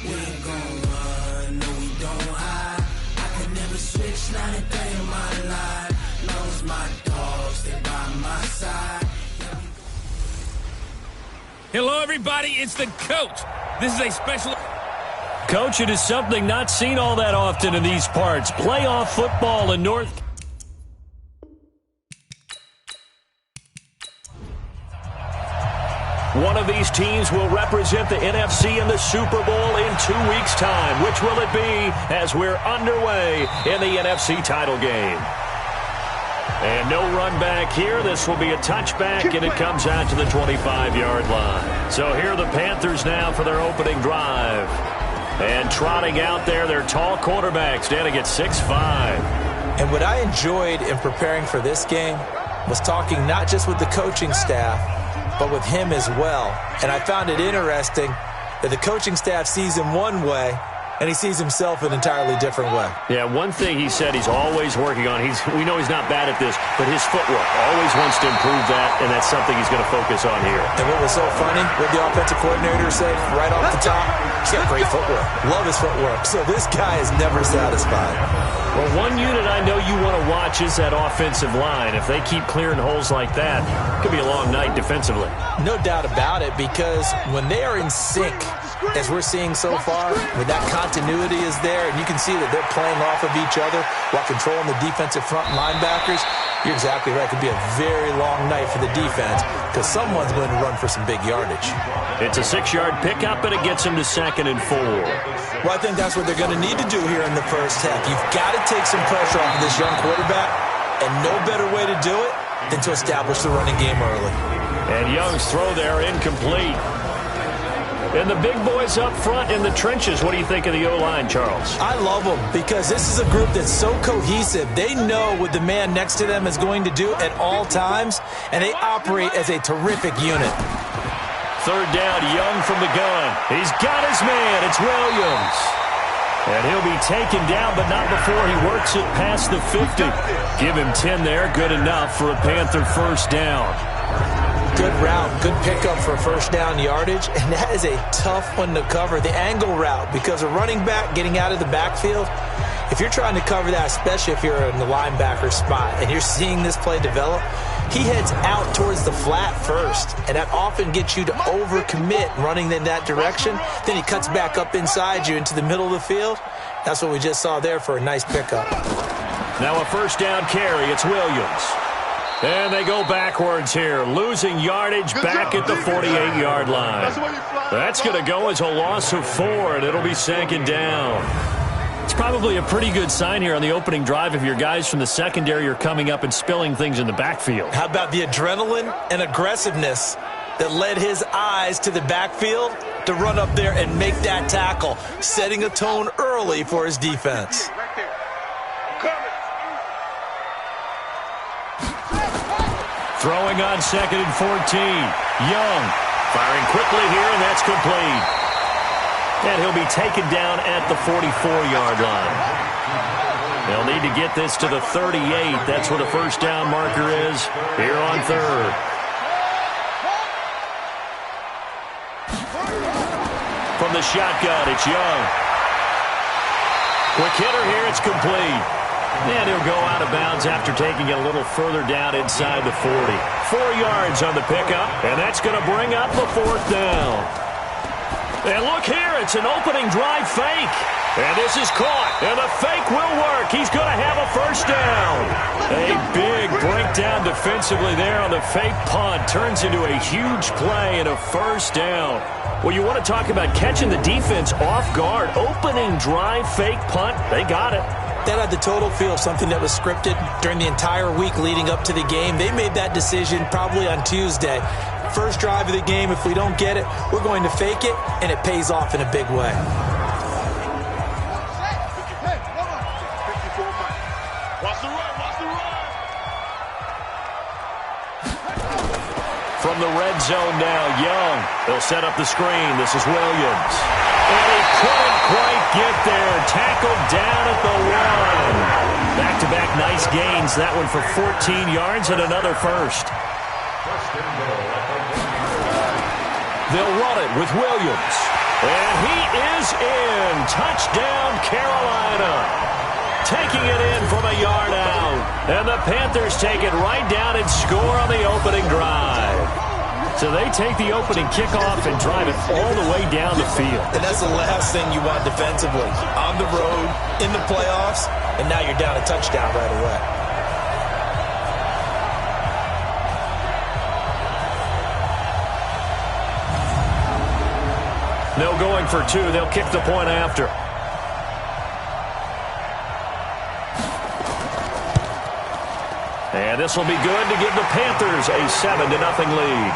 We ain't gon' run, no we don't hide. I could never switch, not a day in my life. Long as my dogs, they by my side. Hello, everybody. It's the coach. This is a special... Coach, it is something not seen all that often in these parts. Playoff football in North... One of these teams will represent the NFC in the Super Bowl in 2 weeks' time. Which will it be as we're underway in the NFC title game? And no run back here. This will be a touchback, and it comes out to the 25-yard line. So here are the Panthers now for their opening drive. And trotting out there, their tall quarterback standing at 6'5". And what I enjoyed in preparing for this game was talking not just with the coaching staff, but with him as well. And I found it interesting that the coaching staff sees him one way, and he sees himself an entirely different way. Yeah, one thing he said he's always working on, we know he's not bad at this, but his footwork, always wants to improve that, and that's something he's going to focus on here. And what was so funny, what the offensive coordinator said right off the top, he's got great footwork. Love his footwork. So this guy is never satisfied. Well, one unit I know you want to watch is that offensive line. If they keep clearing holes like that, it could be a long night defensively. No doubt about it, because when they are in sync, as we're seeing so far, when that continuity is there, and you can see that they're playing off of each other while controlling the defensive front linebackers, you're exactly right. It could be a very long night for the defense because someone's going to run for some big yardage. It's a 6-yard pickup, and it gets them to 2nd and 4. Well, I think that's what they're going to need to do here in the first half. You've got to take some pressure off of this young quarterback, and no better way to do it than to establish the running game early. And Young's throw there incomplete. And the big boys up front in the trenches, what do you think of the O-line, Charles? I love them because this is a group that's so cohesive. They know what the man next to them is going to do at all times, and they operate as a terrific unit. 3rd down, Young from the gun. He's got his man. It's Williams. And he'll be taken down, but not before he works it past the 50. Give him 10 there. Good enough for a Panther first down. Good route, good pickup for first down yardage, and that is a tough one to cover, the angle route, because a running back getting out of the backfield, if you're trying to cover that, especially if you're in the linebacker spot and you're seeing this play develop, he heads out towards the flat first, and that often gets you to overcommit running in that direction. Then he cuts back up inside you into the middle of the field. That's what we just saw there for a nice pickup. Now a first down carry, it's Williams. And they go backwards here, losing yardage back at the 48-yard line. That's going to go as a loss of 4, and it'll be 2nd down. It's probably a pretty good sign here on the opening drive if your guys from the secondary are coming up and spilling things in the backfield. How about the adrenaline and aggressiveness that led his eyes to the backfield to run up there and make that tackle, setting a tone early for his defense. Throwing on 2nd and 14. Young firing quickly here, and that's complete. And he'll be taken down at the 44-yard line. They'll need to get this to the 38. That's where the first down marker is here on 3rd. From the shotgun, it's Young. Quick hitter here, it's complete. And he'll go out of bounds after taking it a little further down inside the 40. 4 yards on the pickup, and that's going to bring up the 4th down. And look here, it's an opening drive fake. And this is caught, and the fake will work. He's going to have a first down. A big breakdown defensively there on the fake punt. Turns into a huge play and a first down. Well, you want to talk about catching the defense off guard. Opening drive fake punt, they got it. That had the total feel of something that was scripted during the entire week leading up to the game. They made that decision probably on Tuesday. First drive of the game, if we don't get it, we're going to fake it, and it pays off in a big way. From the red zone now, Young. They'll set up the screen. This is Williams. And he couldn't quite get there. Tackled down at the 1. Back-to-back nice gains. That one for 14 yards and another first. They'll run it with Williams. And he is is in. Touchdown, Carolina. Taking it in from a yard out. And the Panthers take it right down and score on the opening drive. So they take the opening kickoff and drive it all the way down the field. And that's the last thing you want defensively. On the road, in the playoffs, and now you're down a touchdown right away. No going for two. They'll kick the point after. And this will be good to give the Panthers a 7-0 lead.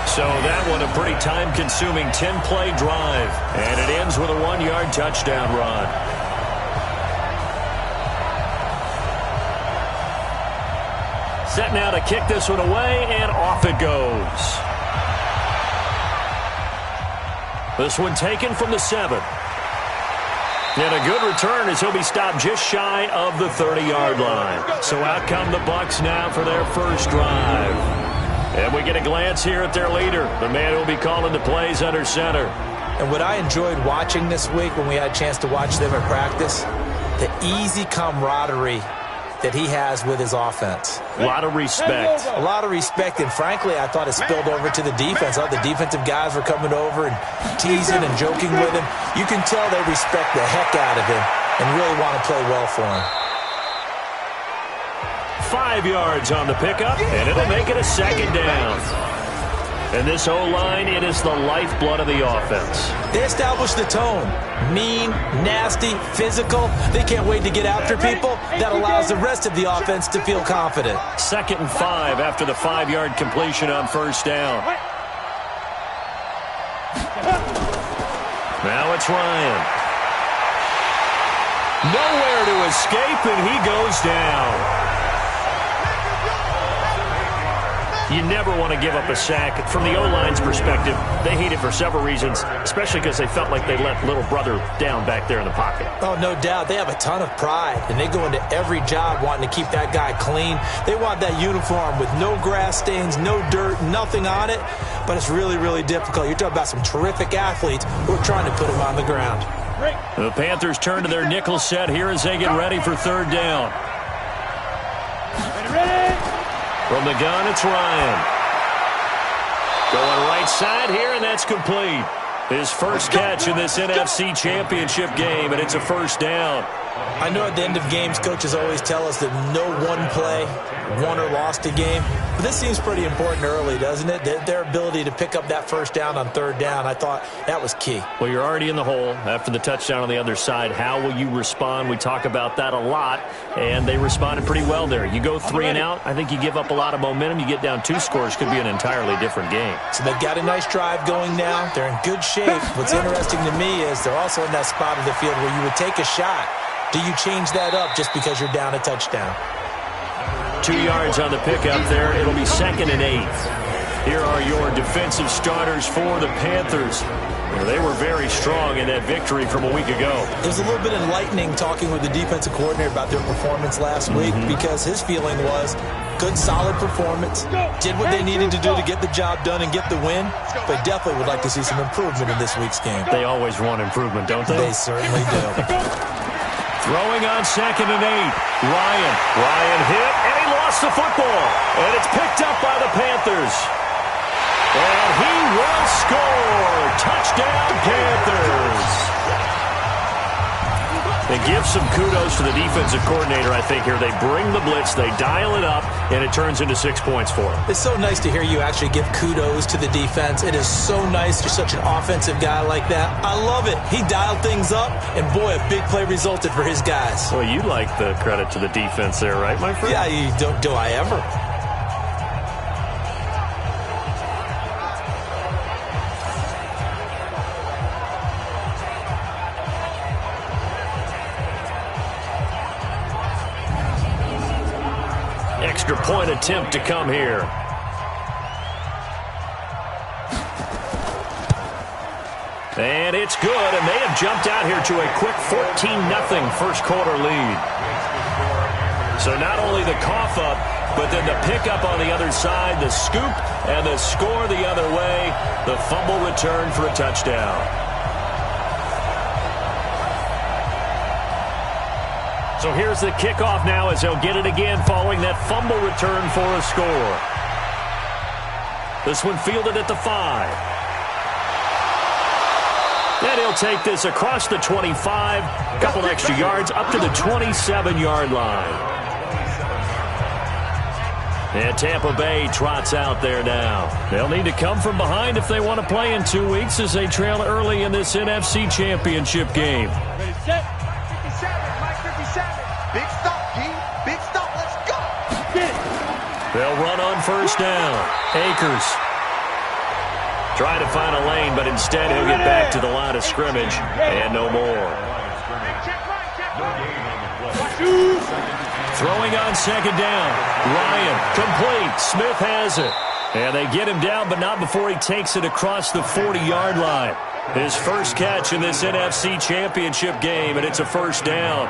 So that one a pretty time-consuming 10-play drive. And it ends with a 1-yard touchdown run. Set now to kick this one away, and off it goes. This one taken from the 7. And a good return as he'll be stopped just shy of the 30-yard line. So out come the Bucs now for their first drive. And we get a glance here at their leader, the man who will be calling the plays under center. And what I enjoyed watching this week when we had a chance to watch them at practice, the easy camaraderie that he has with his offense. A lot of respect. A lot of respect, and frankly, I thought it spilled over to the defense. The defensive guys were coming over and teasing and joking with him. You can tell they respect the heck out of him and really want to play well for him. 5 yards on the pickup, and it'll make it a second down. And this O-line, it is the lifeblood of the offense. They establish the tone. Mean, nasty, physical. They can't wait to get after people. That allows the rest of the offense to feel confident. 2nd and 5 after the 5-yard completion on first down. Now it's Ryan. Nowhere to escape, and he goes down. You never want to give up a sack. From the O-line's perspective, they hate it for several reasons, especially because they felt like they let little brother down back there in the pocket. Oh, no doubt. They have a ton of pride, and they go into every job wanting to keep that guy clean. They want that uniform with no grass stains, no dirt, nothing on it, but it's really, really difficult. You're talking about some terrific athletes who are trying to put him on the ground. The Panthers turn to their nickel set here as they get ready for third down. From the gun, it's Ryan. Going right side here, and that's complete. His first catch in this NFC Championship game, and it's a first down. I know at the end of games, coaches always tell us that no one play won or lost a game. But this seems pretty important early, doesn't it? Their ability to pick up that first down on third down, I thought that was key. Well, you're already in the hole after the touchdown on the other side. How will you respond? We talk about that a lot, and they responded pretty well there. You go 3 and out, I think you give up a lot of momentum. You get down 2 scores, could be an entirely different game. So they've got a nice drive going now. They're in good shape. What's interesting to me is they're also in that spot of the field where you would take a shot. Do you change that up just because you're down a touchdown? 2 yards on the pickup there. It'll be 2nd and 8. Here are your defensive starters for the Panthers. They were very strong in that victory from a week ago. It was a little bit enlightening talking with the defensive coordinator about their performance last week because his feeling was good, solid performance, did what they needed to do to get the job done and get the win, but definitely would like to see some improvement in this week's game. They always want improvement, don't they? They certainly do. Throwing on 2nd and 8. Ryan hit, and he lost the football. And it's picked up by the Panthers. And he will score. Touchdown, Panthers. They give some kudos to the defensive coordinator, I think, here. They bring the blitz, they dial it up, and it turns into 6 points for them. It's so nice to hear you actually give kudos to the defense. It is so nice. You're such an offensive guy like that. I love it. He dialed things up, and boy, a big play resulted for his guys. Well, you like the credit to the defense there, right, my friend? Yeah, do I ever? Extra point attempt to come here. And it's good, and they have jumped out here to a quick 14-0 first quarter lead. So not only the cough up, but then the pickup on the other side, the scoop, and the score the other way. The fumble return for a touchdown. So here's the kickoff now as they'll get it again following that fumble return for a score. This one fielded at the 5. And he'll take this across the 25, a couple extra yards up to the 27-yard line. And Tampa Bay trots out there now. They'll need to come from behind if they want to play in 2 weeks as they trail early in this NFC Championship game. Ready, set. 57, Mike 57. Big stop, G. Big stop. Let's go. Get it. They'll run on first down. Akers trying to find a lane, but instead he'll get back to the line of scrimmage and no more. Throwing on second down. Ryan, complete. Smith has it. And they get him down, but not before he takes it across the 40-yard line. His first catch in this NFC Championship game, and it's a first down.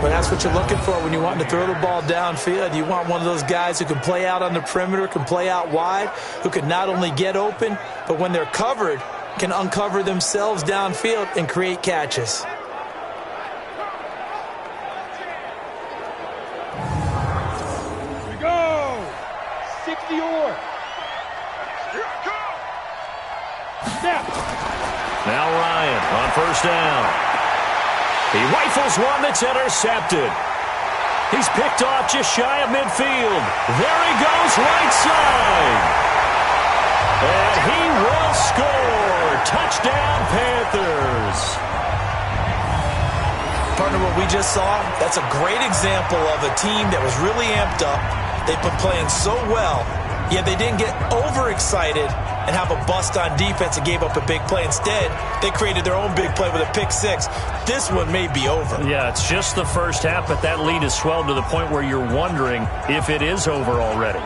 Well, that's what you're looking for when you want to throw the ball downfield. You want one of those guys who can play out on the perimeter, can play out wide, who can not only get open, but when they're covered, can uncover themselves downfield and create catches. Here we go. 60-or. Here I go. Snap. Now Ryan on first down. He rifles one that's intercepted. He's picked off just shy of midfield. There he goes, right side. And he will score. Touchdown, Panthers. Partner, what we just saw, that's a great example of a team that was really amped up. They've been playing so well, yet they didn't get overexcited and have a bust on defense and gave up a big play. Instead, they created their own big play with a pick six. This one may be over. Yeah, it's just the first half, but that lead has swelled to the point where you're wondering if it is over already.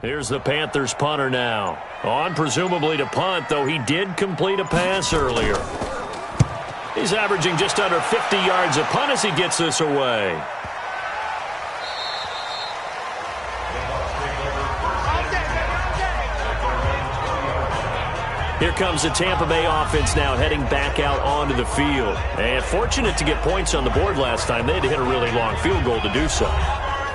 Here's the Panthers punter now. On presumably to punt, though he did complete a pass earlier. He's averaging just under 50 yards a punt as he gets this away. Here comes the Tampa Bay offense now heading back out onto the field. And fortunate to get points on the board last time. They had to hit a really long field goal to do so.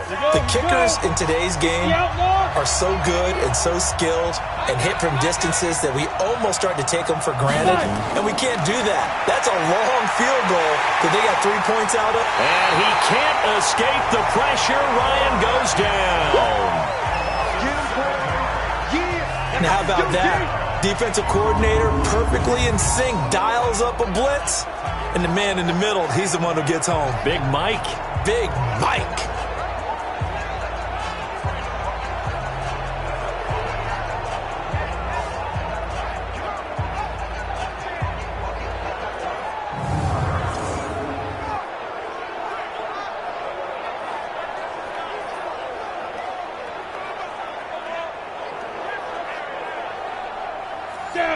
The kickers in today's game are so good and so skilled and hit from distances that we almost start to take them for granted, and we can't do that. That's a long field goal that they got 3 points out of. And he can't escape the pressure. Ryan goes down. And how about that? Defensive coordinator perfectly in sync, dials up a blitz, and the man in the middle, he's the one who gets home. Big Mike. Big Mike.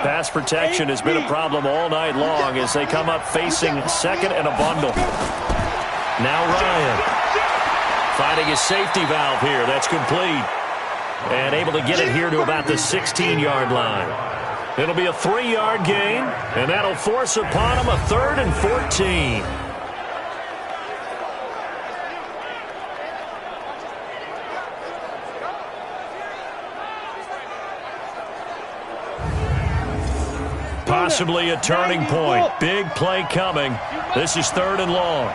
Pass protection has been a problem all night long as they come up facing second and a bundle. Now Ryan finding his safety valve here. That's complete. And able to get it here to about the 16-yard line. It'll be a 3-yard gain, and that'll force upon him a 3rd and 14. Possibly a turning point. Big play coming. This is 3rd and long.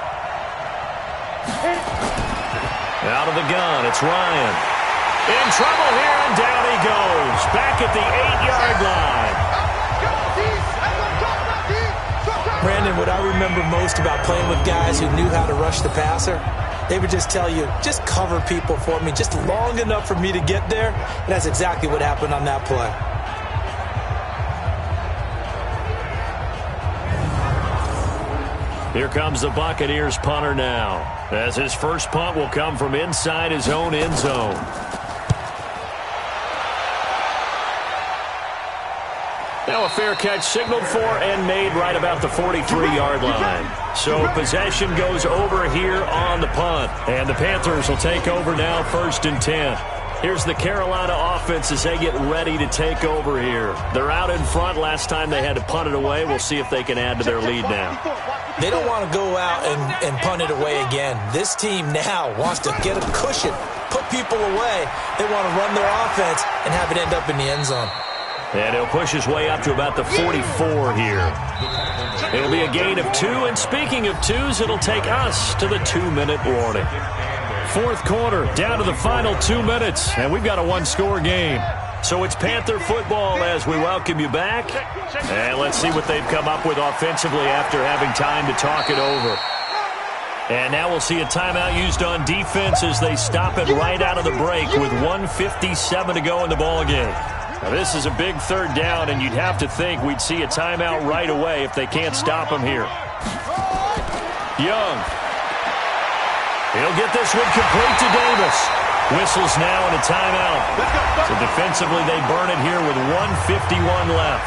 Out of the gun, it's Ryan. In trouble here, and down he goes. Back at the 8-yard line. Brandon, what I remember most about playing with guys who knew how to rush the passer, they would just tell you, just cover people for me, just long enough for me to get there. And that's exactly what happened on that play. Here comes the Buccaneers punter now, as his first punt will come from inside his own end zone. Now a fair catch signaled for and made right about the 43-yard line. So possession goes over here on the punt, and the Panthers will take over now 1st and 10. Here's the Carolina offense as they get ready to take over here. They're out in front. Last time they had to punt it away. We'll see if they can add to their lead now. They don't want to go out and punt it away again. This team now wants to get a cushion, put people away. They want to run their offense and have it end up in the end zone. And he'll push his way up to about the 44 here. It'll be a gain of 2, and speaking of 2s, it'll take us to the 2-minute warning. 4th quarter, down to the final 2 minutes, and we've got a 1-score game. So it's Panther football as we welcome you back. And let's see what they've come up with offensively after having time to talk it over. And now we'll see a timeout used on defense as they stop it right out of the break with 1:57 to go in the ballgame. Now this is a big 3rd down, and you'd have to think we'd see a timeout right away if they can't stop him here. Young. He'll get this one complete to Davis. Whistles now and a timeout. So defensively they burn it here with 1:51 left.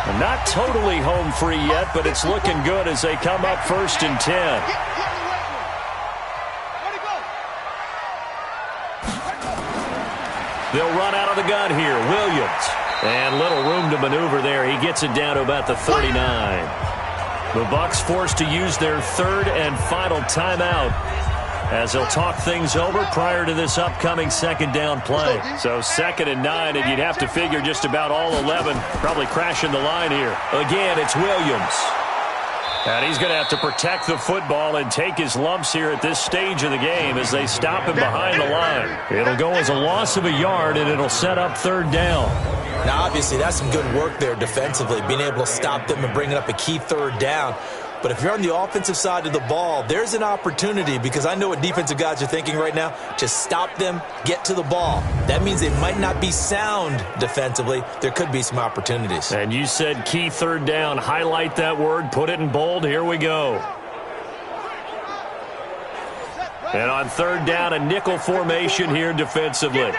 And not totally home free yet, but it's looking good as they come up 1st and 10. They'll run out of the gun here. Williams. And little room to maneuver there. He gets it down to about the 39. The Bucs forced to use their 3rd and final timeout as they'll talk things over prior to this upcoming 2nd down play. So 2nd and 9, and you'd have to figure just about all 11 probably crashing the line here. Again, it's Williams. And he's going to have to protect the football and take his lumps here at this stage of the game as they stop him behind the line. It'll go as a loss of a yard, and it'll set up 3rd down. Now, obviously, that's some good work there defensively, being able to stop them and bringing up a key 3rd down. But if you're on the offensive side of the ball, there's an opportunity, because I know what defensive guys are thinking right now. Just stop them, get to the ball. That means they might not be sound defensively. There could be some opportunities. And you said key 3rd down. Highlight that word. Put it in bold. Here we go. And on 3rd down, a nickel formation here defensively.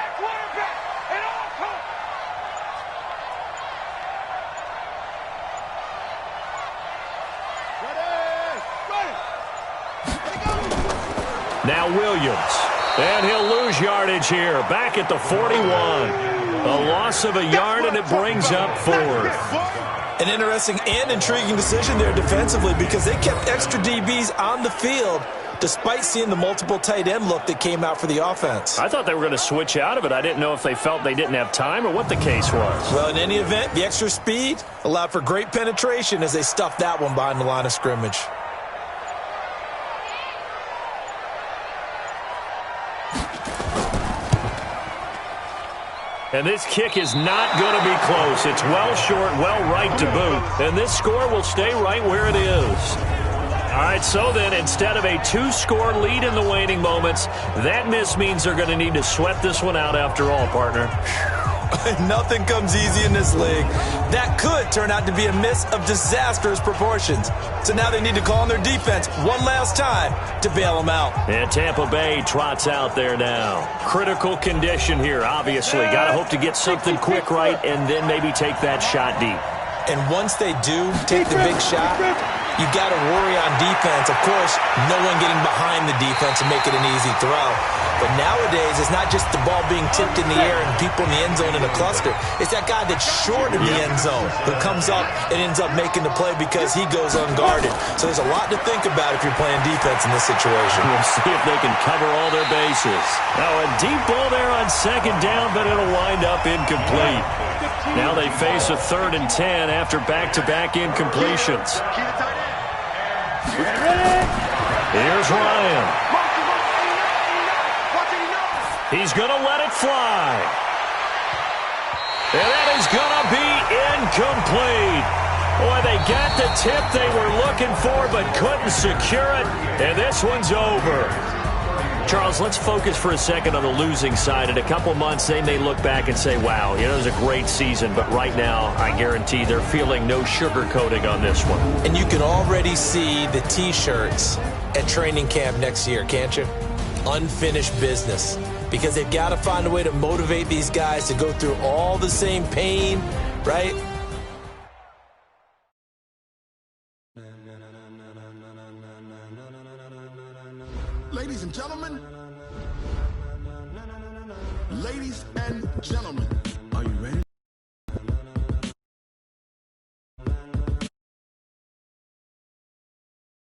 Now Williams, and he'll lose yardage here, back at the 41. A loss of a yard, and it brings up 4th. An interesting and intriguing decision there defensively, because they kept extra DBs on the field despite seeing the multiple tight end look that came out for the offense. I thought they were going to switch out of it. I didn't know if they felt they didn't have time or what the case was. Well, in any event, the extra speed allowed for great penetration as they stuffed that one behind the line of scrimmage. And this kick is not going to be close. It's well short, well right to boot. And this score will stay right where it is. All right, so then instead of a 2-score lead in the waning moments, that miss means they're going to need to sweat this one out after all, partner. Nothing comes easy in this league. That could turn out to be a miss of disastrous proportions. So now they need to call on their defense one last time to bail them out. And Tampa Bay trots out there now. Critical condition here, obviously. Got to hope to get something quick right and then maybe take that shot deep. And once they do take the big shot, you got to worry on defense. Of course, no one getting behind the defense and make it an easy throw. But nowadays, it's not just the ball being tipped in the air and people in the end zone in a cluster. It's that guy that's short of the end zone who comes up and ends up making the play because he goes unguarded. So there's a lot to think about if you're playing defense in this situation. We'll see if they can cover all their bases. Now a deep ball there on second down, but it'll wind up incomplete. Now they face a 3rd and 10 after back-to-back incompletions. Here's Ryan. He's going to let it fly. And that is going to be incomplete. Boy, they got the tip they were looking for but couldn't secure it. And this one's over. Charles, let's focus for a second on the losing side. In a couple months, they may look back and say, wow, it was a great season. But right now, I guarantee they're feeling no sugarcoating on this one. And you can already see the T-shirts at training camp next year, can't you? Unfinished business. Because they've got to find a way to motivate these guys to go through all the same pain, right? Ladies and gentlemen, are you ready?